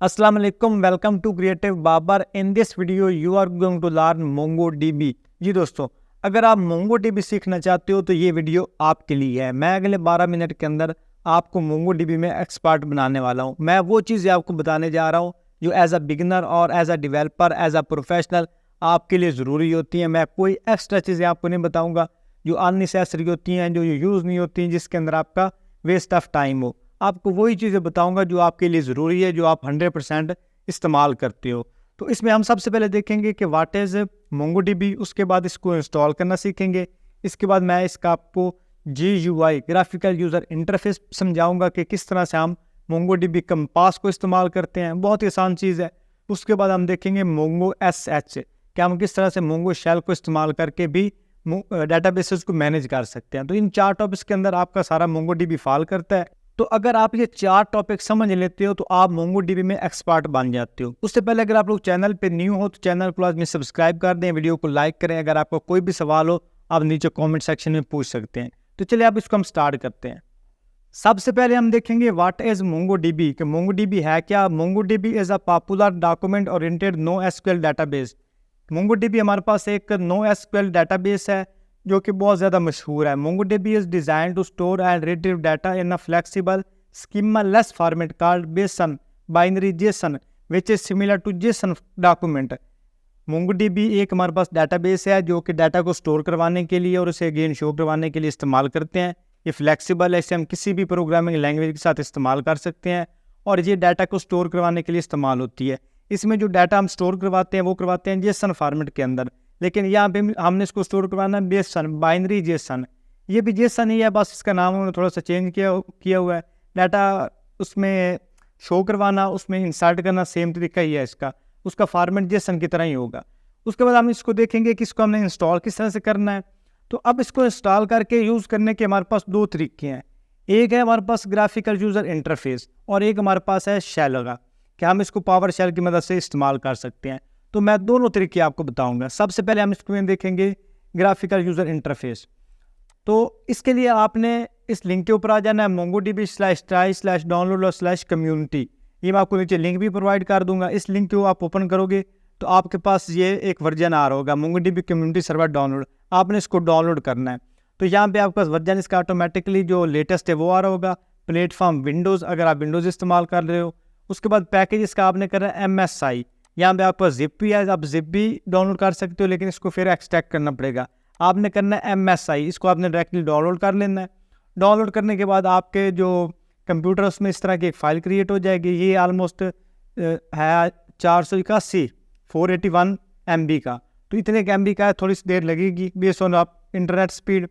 Assalamu alaikum, welcome to Creative Babar. In this video you are going to learn MongoDB। जी दोस्तों, अगर आप MongoDB सीखना चाहते हो तो ये वीडियो आपके लिए है। मैं अगले 12 मिनट के अंदर आपको MongoDB में एक्सपर्ट बनाने वाला हूँ। मैं वो चीज़ें आपको बताने जा रहा हूँ जो एज अ बिगिनर और as a developer, as a professional आपके लिए ज़रूरी होती हैं। मैं कोई एक्स्ट्रा चीज़ें आपको नहीं बताऊँगा जो अननेसेसरी होती हैं, जो यूज़ नहीं होती हैं, जिसके अंदर आपका वेस्ट ऑफ टाइम हो। आपको वही चीज़ें बताऊंगा जो आपके लिए ज़रूरी है, जो आप 100% इस्तेमाल करते हो। तो इसमें हम सबसे पहले देखेंगे कि व्हाट इज़ MongoDB, उसके बाद इसको इंस्टॉल करना सीखेंगे। इसके बाद मैं इसका आपको GUI ग्राफिकल यूज़र इंटरफेस समझाऊंगा कि किस तरह से हम MongoDB कंपास को इस्तेमाल करते हैं। बहुत ही आसान चीज़ है। उसके बाद हम देखेंगे Mongo SH कि हम किस तरह से Mongo शेल को इस्तेमाल करके भी डेटाबेसेस को मैनेज कर सकते हैं। तो इन 4 टॉपिक्स के अंदर आपका सारा MongoDB फॉल करता है। तो अगर आप ये 4 टॉपिक समझ लेते हो तो आप MongoDB में एक्सपर्ट बन जाते हो। उससे पहले अगर आप लोग चैनल पे न्यू हो तो चैनल को लाजमी सब्सक्राइब कर दें, वीडियो को लाइक करें। अगर आपको कोई भी सवाल हो आप नीचे कमेंट सेक्शन में पूछ सकते हैं। तो चलिए आप इसको हम स्टार्ट करते हैं। सबसे पहले हम देखेंगे व्हाट इज MongoDB कि MongoDB है क्या। MongoDB is a popular document oriented NoSQL database. MongoDB हमारे पास एक NoSQL डाटाबेस है जो कि बहुत ज़्यादा मशहूर है। MongoDB is design to store and retrieve data in a flexible schemaless format called BSON binary JSON which is similar to JSON document. MongoDB एक हमारे पास डाटाबेस है जो कि डाटा को स्टोर करवाने के लिए और उसे अगेन शो करवाने के लिए इस्तेमाल करते हैं। ये फ्लेक्सिबल है, इसे हम किसी भी प्रोग्रामिंग लैंग्वेज के साथ इस्तेमाल कर सकते हैं और ये डाटा को स्टोर करवाने के लिए इस्तेमाल होती है। इसमें जो डाटा हम स्टोर करवाते हैं वो करवाते हैं JSON फॉर्मेट के अंदर, लेकिन यहाँ पे हमने इसको स्टोर करवाना है बेसन बाइनरी JSON। ये भी JSON ही है, बस इसका नाम उन्होंने थोड़ा सा चेंज किया हुआ है। डाटा उसमें शो करवाना, उसमें इंसर्ट करना सेम तरीका ही है इसका, उसका फॉर्मेट JSON की तरह ही होगा। उसके बाद हम इसको देखेंगे कि इसको हमने इंस्टॉल किस तरह से करना है। तो अब इसको इंस्टॉल करके यूज़ करने के हमारे पास 2 तरीके हैं। एक है हमारे पास ग्राफिकल यूज़र इंटरफेस और एक हमारे पास है शेल का कि हम इसको पावर शेल की मदद से इस्तेमाल कर सकते हैं। तो मैं दोनों तरीके आपको बताऊंगा। सबसे पहले हम इसको देखेंगे ग्राफिकल यूज़र इंटरफेस। तो इसके लिए आपने इस लिंक के ऊपर आ जाना है MongoDB/try/download/community। ये मैं आपको नीचे लिंक भी प्रोवाइड कर दूंगा। इस लिंक को आप ओपन करोगे तो आपके पास ये एक वर्जन आ रहा होगा MongoDB कम्युनिटी सर्वर डाउनलोड। आपने इसको डाउनलोड करना है। तो यहाँ पे आपका वर्जन इसका ऑटोमेटिकली जो लेटेस्ट है वो आ रहा होगा। प्लेटफॉर्म विंडोज़, अगर आप विंडोज़ इस्तेमाल कर रहे हो। उसके बाद पैकेज इसका आपने करना है MSI। यहाँ पे आपका जिप भी है, आप जिप भी डाउनलोड कर सकते हो, लेकिन इसको फिर एक्सट्रैक्ट करना पड़ेगा। आपने करना है MSI, इसको आपने डायरेक्टली डाउनलोड कर लेना है। डाउनलोड करने के बाद आपके जो कंप्यूटर उसमें इस तरह की एक फ़ाइल क्रिएट हो जाएगी। ये ऑलमोस्ट है 481 MB का। तो इतने MB का है, थोड़ी सी देर लगेगी बेस्ड ऑन आप इंटरनेट स्पीड।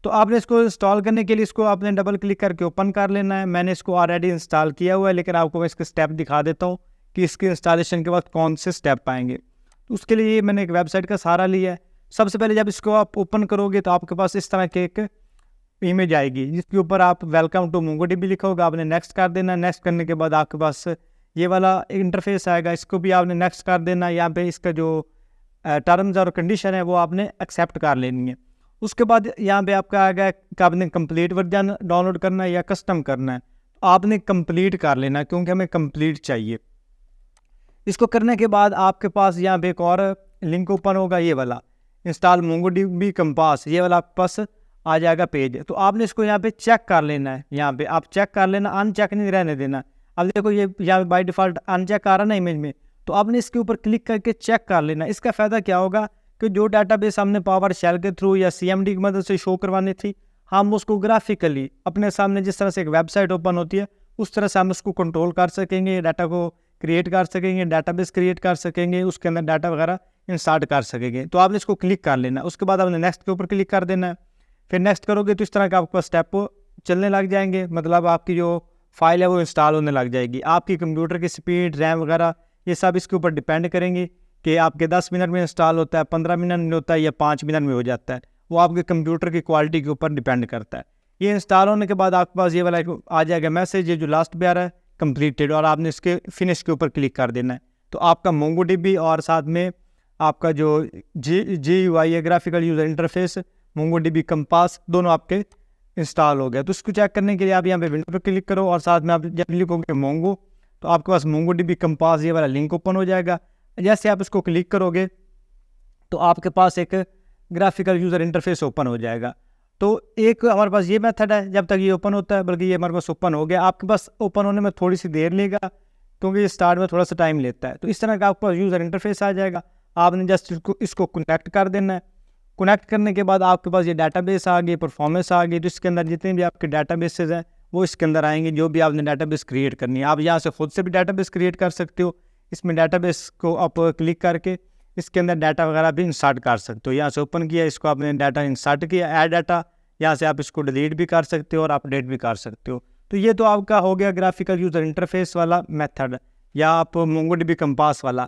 तो आपने इसको इंस्टॉल करने के लिए इसको आपने डबल क्लिक करके ओपन कर लेना है। मैंने इसको ऑलरेडी इंस्टॉल किया हुआ है, लेकिन आपको मैं इसके स्टेप दिखा देता हूँ कि इसके इंस्टॉलेशन के बाद कौन से स्टेप आएंगे। तो उसके लिए मैंने एक वेबसाइट का सहारा लिया है। सबसे पहले जब इसको आप ओपन करोगे तो आपके पास इस तरह की एक इमेज आएगी जिसके ऊपर आप वेलकम टू MongoDB लिखा होगा। आपने नेक्स्ट कर देना। नेक्स्ट करने के बाद आपके पास ये वाला इंटरफेस आएगा, इसको भी आपने नेक्स्ट कर देना। यहाँ पे इसका जो टर्म्स और कंडीशन है वो आपने एक्सेप्ट कर लेनी है। उसके बाद यहाँ पे आपका आएगा कि आपने कंप्लीट वर्जन डाउनलोड करना है या कस्टम करना है। तो आपने कंप्लीट कर लेना क्योंकि हमें कंप्लीट चाहिए। इसको करने के बाद आपके पास यहाँ पे एक और लिंक ओपन होगा, ये वाला इंस्टॉल MongoDB कंपास। ये वाला आपके पास आ जाएगा पेज। तो आपने इसको यहाँ पे चेक कर लेना है। यहाँ पे आप चेक कर लेना, अनचेक नहीं रहने देना। अब देखो ये यहाँ पे बाय डिफ़ॉल्ट अनचेक आ रहा ना इमेज में, तो आपने इसके ऊपर क्लिक करके चेक कर लेना। इसका फ़ायदा क्या होगा कि जो डाटाबेस हमने पावर शेल के थ्रू या CMD की मदद से शो करवानी थी, हम उसको ग्राफिकली अपने सामने जिस तरह से एक वेबसाइट ओपन होती है उस तरह से हम उसको कंट्रोल कर सकेंगे, डाटा को क्रिएट कर सकेंगे, डाटाबेस क्रिएट कर सकेंगे, उसके अंदर डाटा वगैरह इंसर्ट कर सकेंगे। तो आपने इसको क्लिक कर लेना। उसके बाद आपने नेक्स्ट के ऊपर क्लिक कर देना है। फिर नेक्स्ट करोगे तो इस तरह का आपके पास स्टेप चलने लग जाएंगे, मतलब आपकी जो फाइल है वो इंस्टॉल होने लग जाएगी। आपकी कंप्यूटर की स्पीड, रैम वगैरह ये सब इसके ऊपर डिपेंड करेंगे कि आपके 10 मिनट में इंस्टॉल होता है, 15 मिनट में होता है या 5 मिनट में हो जाता है। वो आपके कंप्यूटर की क्वालिटी के ऊपर डिपेंड करता है। ये इंस्टॉल होने के बाद आपके पास ये वाला आ जाएगा मैसेज, ये जो लास्ट पे आ रहा है कंप्लीटेड, और आपने इसके फिनिश के ऊपर क्लिक कर देना है। तो आपका MongoDB और साथ में आपका जो GUI है graphical user interface MongoDB compass दोनों आपके इंस्टॉल हो गया। तो इसको चेक करने के लिए आप यहाँ पे विंडो पर क्लिक करो और साथ में आप जब लिखोगे Mongo तो आपके पास मोंगो डीबी कंपास ये वाला लिंक ओपन हो जाएगा। जैसे आप इसको क्लिक करोगे तो आपके पास एक ग्राफिकल यूज़र इंटरफेस ओपन हो जाएगा। तो एक हमारे पास ये मेथड है, जब तक ये ओपन होता है, बल्कि ये हमारे पास ओपन हो गया, आपके पास ओपन होने में थोड़ी सी देर लेगा क्योंकि ये स्टार्ट में थोड़ा सा टाइम लेता है। तो इस तरह का आपके पास यूज़र इंटरफेस आ जाएगा। आपने जस्ट इसको कनेक्ट कर देना है। कनेक्ट करने के बाद आपके पास ये डाटाबेस आ गई, परफॉर्मेंस आ गई। तो इसके अंदर जितने भी आपके डाटाबेसेस हैं वो इसके अंदर आएंगे, जो भी आपने डाटाबेस क्रिएट करनी है। आप यहाँ से खुद से भी डाटाबेस क्रिएट कर सकते हो। इसमें डाटाबेस को आप क्लिक करके इसके अंदर डाटा वगैरह भी इंसर्ट कर सकते हो। यहाँ से ओपन किया, इसको आपने डाटा इंसर्ट किया, ऐड डाटा, यहाँ से आप इसको डिलीट भी कर सकते हो और अपडेट भी कर सकते हो। तो ये तो आपका हो गया ग्राफिकल यूज़र इंटरफेस वाला मेथड, या आप मोंगोडीबी कंपास वाला।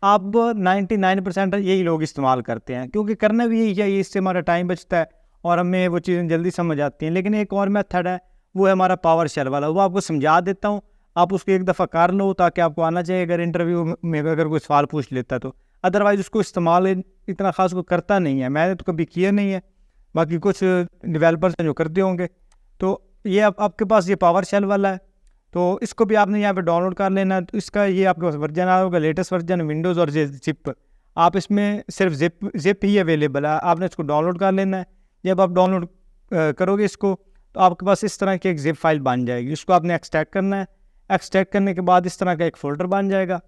अब 99% यही लोग इस्तेमाल करते हैं, क्योंकि करना भी यही है, इससे हमारा टाइम बचता है और हमें वो चीज़ें जल्दी समझ आती हैं। लेकिन एक और मेथड है, वो है हमारा पावर शेल वाला। वो आपको समझा देता हूँ, आप उसको एक दफ़ा कर लो ताकि आपको आना चाहिए अगर इंटरव्यू में अगर कोई सवाल पूछ लेता है तो। अदरवाइज़ उसको इस्तेमाल इतना ख़ास को करता नहीं है, मैंने तो कभी किया नहीं है, बाकी कुछ डेवलपर्स हैं जो करते होंगे। तो ये आपके पास ये पावर शेल वाला है, तो इसको भी आपने यहाँ पे डाउनलोड कर लेना है। तो इसका ये आपके पास वर्जन आ होगा, लेटेस्ट वर्जन विंडोज़ और जिप। आप इसमें सिर्फ जिप ही अवेलेबल है, आपने इसको डाउनलोड कर लेना है। जब आप डाउनलोड करोगे इसको तो आपके पास इस तरह की एक जिप फाइल बन जाएगी। उसको आपने एक्सट्रैक्ट करना है। एक्सट्रैक्ट करने के बाद इस तरह का एक फ़ोल्डर बन जाएगा।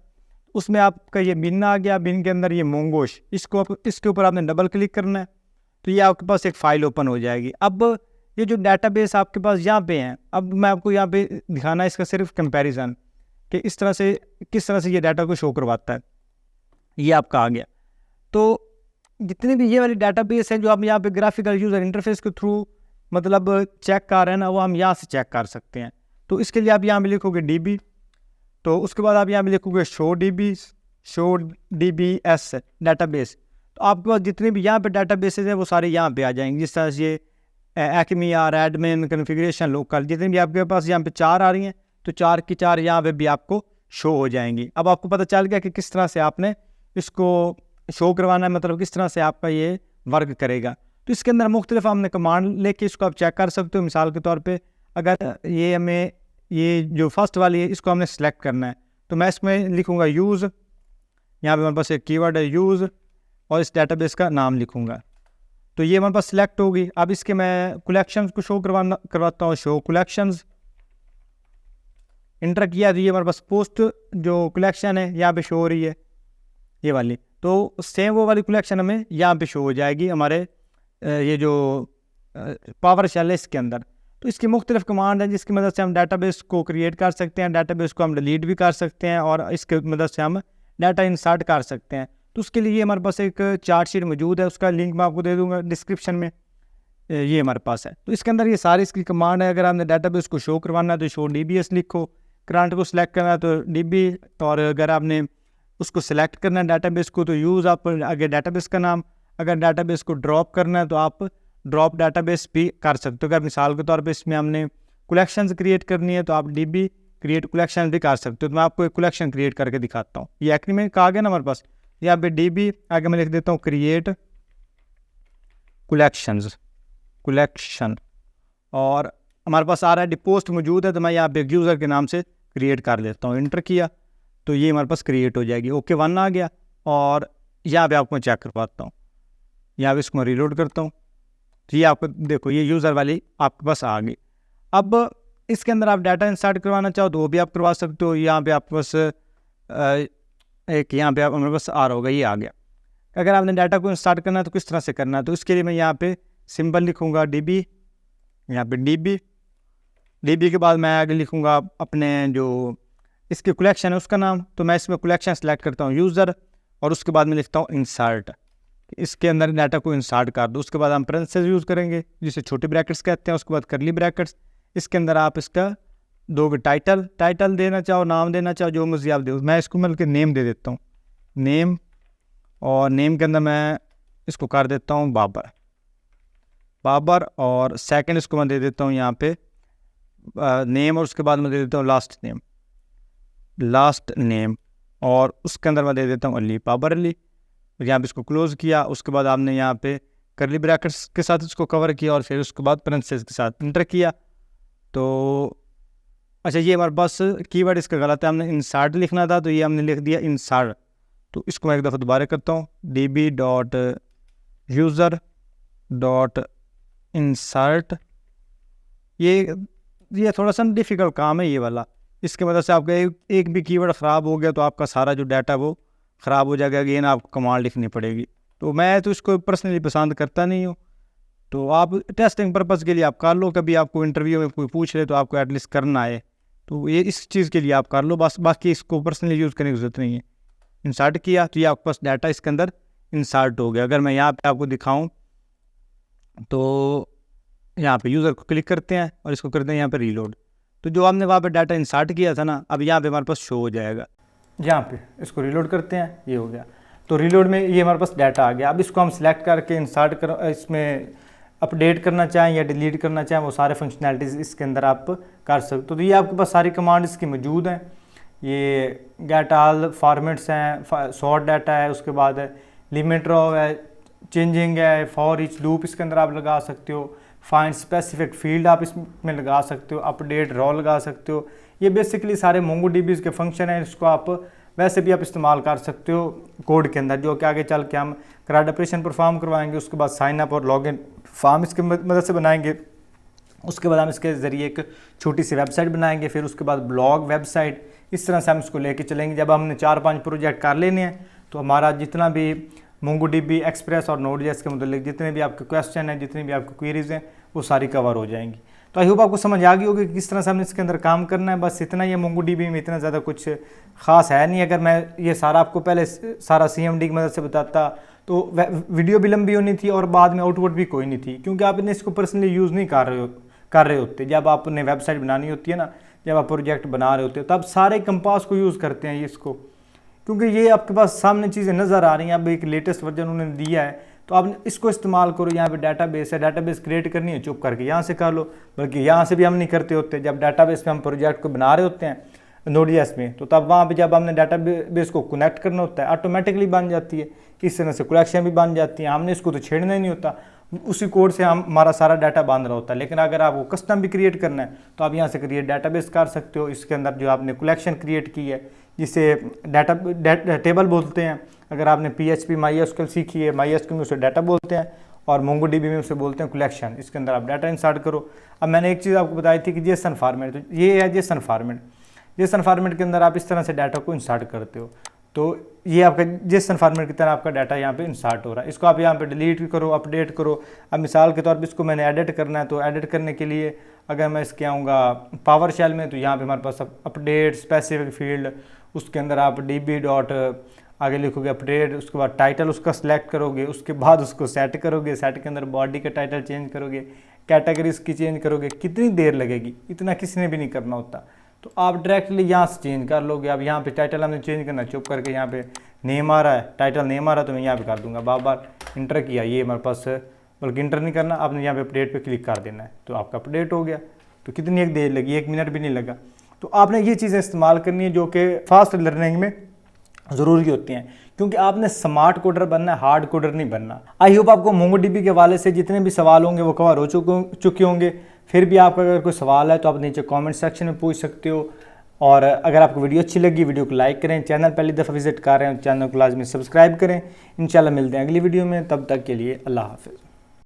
उसमें आपका ये बिन आ गया, बिन के अंदर ये मोंगोश, इसके ऊपर आपने डबल क्लिक करना है, तो ये आपके पास एक फ़ाइल ओपन हो जाएगी। अब ये जो डाटाबेस आपके पास यहाँ पे हैं, अब मैं आपको यहाँ पे दिखाना है इसका सिर्फ कंपैरिजन कि इस तरह से किस तरह से ये डाटा को शो करवाता है। ये आपका आ गया। तो जितने भी ये वाली डाटाबेस हैं जो आप यहाँ पे ग्राफिकल यूज़र इंटरफेस के थ्रू मतलब चेक कर रहे हैं ना, वो हम यहाँ से चेक कर सकते हैं। तो इसके लिए आप यहाँ पे लिखोगे DB, तो उसके बाद आप यहाँ पे लिखोगे शो DBS डाटाबेस। तो आपके पास जितने भी यहाँ पे डाटाबेसेस हैं वो सारे यहाँ पे आ जाएंगे। जिस तरह से acme or admin configuration local, जितने भी आपके पास यहाँ पे 4 आ रही हैं, तो 4 की 4 यहाँ पे भी आपको शो हो जाएंगी। अब आपको पता चल गया कि किस तरह से आपने इसको शो करवाना है, मतलब किस तरह से आपका ये वर्क करेगा। तो इसके अंदर मुख्तलिफ हमने कमांड लेके इसको आप चेक कर सकते हो। मिसाल के तौर पर अगर ये हमें ये जो फर्स्ट वाली है इसको हमने सेलेक्ट करना है, तो मैं इसमें लिखूँगा यूज़, यहाँ पे हमारे पास एक कीवर्ड है यूज़, और इस डाटाबेस का नाम लिखूँगा, तो ये हमारे पास सिलेक्ट होगी। अब इसके मैं कलेक्शंस को शो करवाता हूँ, शो कलेक्शंस इंटर किया तो ये हमारे पास पोस्ट जो कलेक्शन है यहाँ पे शो हो रही है ये वाली। तो सेम वो वाली कलेक्शन हमें यहाँ पे शो हो जाएगी हमारे ये जो पावर शेल है इसके अंदर। तो इसकी मुख्तलिफ कमांड है जिसकी मदद से हम डाटाबेस को क्रिएट कर सकते हैं, डाटाबेस को हम डिलीट भी कर सकते हैं और इसके मदद से हम डाटा इंसर्ट कर सकते हैं। तो उसके लिए हमारे पास एक चार्ट शीट मौजूद है, उसका लिंक मैं आपको दे दूंगा डिस्क्रिप्शन में, ये हमारे पास है। तो इसके अंदर ये सारी इसकी कमांड है। अगर आपने डाटाबेस को शो करवाना है तो शो DBS लिखो, करंट को सिलेक्ट करना है तो DB, और अगर आपने उसको सिलेक्ट करना है डाटाबेस को तो यूज़ आप आगे डाटाबेस का नाम, अगर डाटाबेस को ड्रॉप करना है तो आप ड्रॉप डाटाबेस भी कर सकते हो। अगर मिसाल के तौर पे इसमें हमने कलेक्शंस क्रिएट करनी है तो आप DB क्रिएट कलेक्शन भी कर सकते हो। तो मैं आपको एक कलेक्शन क्रिएट करके दिखाता हूँ। ये एक्रीमेंट का आ गया ना हमारे पास, यहाँ पे DB आगे मैं लिख देता हूँ क्रिएट कलेक्शन, और हमारे पास आ रहा है डिपोस्ट मौजूद है, तो मैं यहाँ पे यूज़र के नाम से क्रिएट कर लेता हूँ। इंटर किया तो ये हमारे पास क्रिएट हो जाएगी। ओके 1 आ गया, और यहाँ पे आपको चेक करवाता हूँ, यहाँ पे इसको मैं रीलोड करता हूँ, तो ये आपको देखो ये यूज़र वाली आपके पास आ गई। अब इसके अंदर आप डाटा इंसर्ट करवाना चाहो तो वो भी आप करवा सकते हो। यहाँ पे आपके पास एक यहाँ पे आप हमारे पास आ रहा होगा, ये आ गया। अगर आपने डाटा को इंसर्ट करना है तो किस तरह से करना है, तो इसके लिए मैं यहाँ पे सिंबल लिखूँगा DB, यहाँ पे DB के बाद मैं आगे लिखूँगा अपने जो इसके कलेक्शन है उसका नाम, तो मैं इसमें कलेक्शन सेलेक्ट करता हूँ यूज़र, और उसके बाद मैं लिखता हूँ इंसर्ट, इसके अंदर डाटा को इंसर्ट कर दो। उसके बाद हम पेरेंथेसिस यूज़ करेंगे जिसे छोटे ब्रैकेट्स कहते हैं, उसके बाद करली ब्रैकेट्स, इसके अंदर आप इसका दोगे टाइटल देना चाहो, नाम देना चाहो, जो मर्जी आप दो। मैं इसको मतलब नेम दे देता हूँ, नेम, और नेम के अंदर मैं इसको कर देता हूँ बाबर, और सेकंड इसको मैं दे देता हूँ यहाँ पे नेम, और उसके बाद मैं दे देता हूँ लास्ट नेम, और उसके अंदर मैं दे देता हूँ बाबर अली। यहाँ पे इसको क्लोज़ किया, उसके बाद आपने यहाँ पे करली ब्रैकेट्स के साथ इसको कवर किया, और फिर उसके बाद पेरेंथेसिस के साथ इंटर किया। तो अच्छा, ये हमारे पास कीवर्ड इसका गलत है, हमने इंसर्ट लिखना था तो ये हमने लिख दिया इंसर्ट। तो इसको मैं एक दफ़ा दोबारा करता हूँ, db.user.insert। ये थोड़ा सा डिफ़िकल्ट काम है ये वाला। इसके वजह से आपका एक भी कीवर्ड ख़राब हो गया तो आपका सारा जो डाटा वो ख़राब हो जाएगा, अगेन आपको कमांड लिखनी पड़ेगी। तो मैं तो इसको पर्सनली पसंद करता नहीं हूँ। तो आप टेस्टिंग पर्पज़ के लिए आप कर लो, कभी आपको इंटरव्यू में कोई पूछ ले तो आपको एटलीस्ट करना है, तो ये इस चीज़ के लिए आप कर लो बस। बाकी इसको पर्सनली यूज़ करने की ज़रूरत नहीं है। इंसर्ट किया तो ये आपके पास डाटा इसके अंदर इंसर्ट हो गया। अगर मैं यहाँ पे आपको दिखाऊं तो यहाँ पे यूज़र को क्लिक करते हैं और इसको करते हैं यहाँ पे रीलोड। तो जो आपने वहाँ पे डाटा इंसर्ट किया था ना, अब यहाँ पे हमारे पास शो हो जाएगा। यहाँ पे इसको रीलोड करते हैं, ये हो गया। तो रीलोड में ये हमारे पास डाटा आ गया। अब इसको हम सिलेक्ट करके इंसर्ट कर, इसमें अपडेट करना चाहें या डिलीट करना चाहें, वो सारे फंक्शनैलिटीज़ इसके अंदर आप कर सकते हो। तो ये आपके पास सारी कमांड इसकी मौजूद हैं। ये गेट ऑल फॉर्मेट्स हैं, सॉर्ट डाटा है, उसके बाद लिमिट रो है, चेंजिंग है, फॉर ईच लूप इसके अंदर आप लगा सकते हो, फाइंड स्पेसिफिक फील्ड आप इसमें लगा सकते हो, अपडेट रो लगा सकते हो। ये बेसिकली सारे मोंगोडीबी के फंक्शन हैं। इसको आप वैसे भी आप इस्तेमाल कर सकते हो कोड के अंदर, जो कि आगे चल के हम क्राउड ऑपरेशन परफॉर्म करवाएंगे। उसके बाद साइन अप और लॉगिन फॉर्म इसके मदद से बनाएंगे। उसके बाद हम इसके ज़रिए एक छोटी सी वेबसाइट बनाएंगे, फिर उसके बाद ब्लॉग, वेबसाइट, इस तरह से हम इसको लेके चलेंगे। जब हमने 4-5 प्रोजेक्ट कर लेने हैं तो हमारा जितना भी मोंगोडीबी, एक्सप्रेस और नोड.जेएस के मतलब जितने भी आपके क्वेश्चन हैं, जितनी भी आपकी क्वेरीज हैं, वो सारी कवर हो जाएंगी। तो आई होप आपको समझ आ गई होगी कि किस तरह से हमने इसके अंदर काम करना है। बस इतना ही है, मोंगोडीबी में इतना ज़्यादा कुछ ख़ास है नहीं। अगर मैं ये सारा आपको पहले सारा CMD की मदद से बताता तो वीडियो भी लंबी होनी थी और बाद में आउटपुट भी कोई नहीं थी, क्योंकि आप इसको पर्सनली यूज़ नहीं कर रहे होते। जब आपने वेबसाइट बनानी होती है ना, जब आप प्रोजेक्ट बना रहे होते हो, तब सारे कंपास को यूज़ करते हैं ये इसको, क्योंकि ये आपके पास सामने चीज़ें नज़र आ रही हैं। अब एक लेटेस्ट वर्जन उन्होंने दिया है तो आप इसको इस्तेमाल करो। यहाँ पे डाटाबेस है, डाटाबेस क्रिएट करनी है, चुप करके यहाँ से कर लो। बल्कि यहाँ से भी हम नहीं करते होते। जब डाटाबेस में हम प्रोजेक्ट को बना रहे होते हैं नोड.जेएस में, तो तब वहाँ पे जब हमने डाटाबेस को कनेक्ट करना होता है, ऑटोमेटिकली बन जाती है। इस तरह से कलेक्शन भी बन जाती है। हमने इसको तो छेड़ना ही नहीं होता, उसी कोड से हमारा सारा डाटा बन रहा होता है। लेकिन अगर आपको कस्टम भी क्रिएट करना है तो आप यहाँ से क्रिएट डाटाबेस कर सकते हो। इसके अंदर जो आपने कलेक्शन क्रिएट की है, जिसे टेबल बोलते हैं। अगर आपने PHP MySQL सीखी है, MySQL में उसे डाटा बोलते हैं और मोंगोडीबी में उसे बोलते हैं कलेक्शन। इसके अंदर आप डाटा इंसर्ट करो। अब मैंने एक चीज़ आपको बताई थी कि जेसन फॉर्मेट, तो ये है जेसन फॉर्मेट। जेसन फॉर्मेट के अंदर आप इस तरह से डाटा को इंसर्ट करते हो। तो ये आपका जेसन फॉर्मेट की तरह आपका डाटा यहाँ पे इंसर्ट हो रहा है। इसको आप यहाँ पे डिलीट करो, अपडेट करो। अब मिसाल के तौर पे इसको मैंने एडिट करना है, तो एडिट करने के लिए अगर मैं इसके आऊँगा पावर शेल में, तो यहाँ पे हमारे पास अपडेट स्पेसिफिक फील्ड, उसके अंदर आप db. आगे लिखोगे अपडेट, उसके बाद टाइटल उसका सिलेक्ट करोगे, उसके बाद उसको सेट करोगे। सेट के अंदर बॉडी का टाइटल चेंज करोगे, कैटेगरी इसकी चेंज करोगे। कितनी देर लगेगी, इतना किसी ने भी नहीं करना होता। तो आप डायरेक्टली यहाँ से चेंज कर लोगे। अब यहाँ पे टाइटल हमने चेंज करना, चुप करके यहाँ पे नेम आ रहा है, टाइटल नेम आ रहा है, तो मैं यहाँ पे कर दूंगा। बार इंटर किया, ये हमारे पास, बल्कि इंटर नहीं करना, आपने यहाँ पे अपडेट पे क्लिक कर देना है, तो आपका अपडेट हो गया। तो कितनी एक देर लगी, 1 मिनट भी नहीं लगा। तो आपने ये चीज़ें इस्तेमाल करनी है जो कि फास्ट लर्निंग में ज़रूरी होती हैं, क्योंकि आपने स्मार्ट कोडर बनना है, हार्ड कोडर नहीं बनना। आई होप आपको मोंगोडीबी के हवाले से जितने भी सवाल होंगे वो कवर हो चुके होंगे। फिर भी आपका अगर कोई सवाल है तो आप नीचे कमेंट सेक्शन में पूछ सकते हो। और अगर आपको वीडियो अच्छी लगी, वीडियो को लाइक करें। चैनल पहली दफ़ा विजिट कर रहे हैं, चैनल को लाजमी सब्सक्राइब करें। इंशाल्लाह मिलते हैं अगली वीडियो में, तब तक के लिए अल्लाह हाफ़िज़।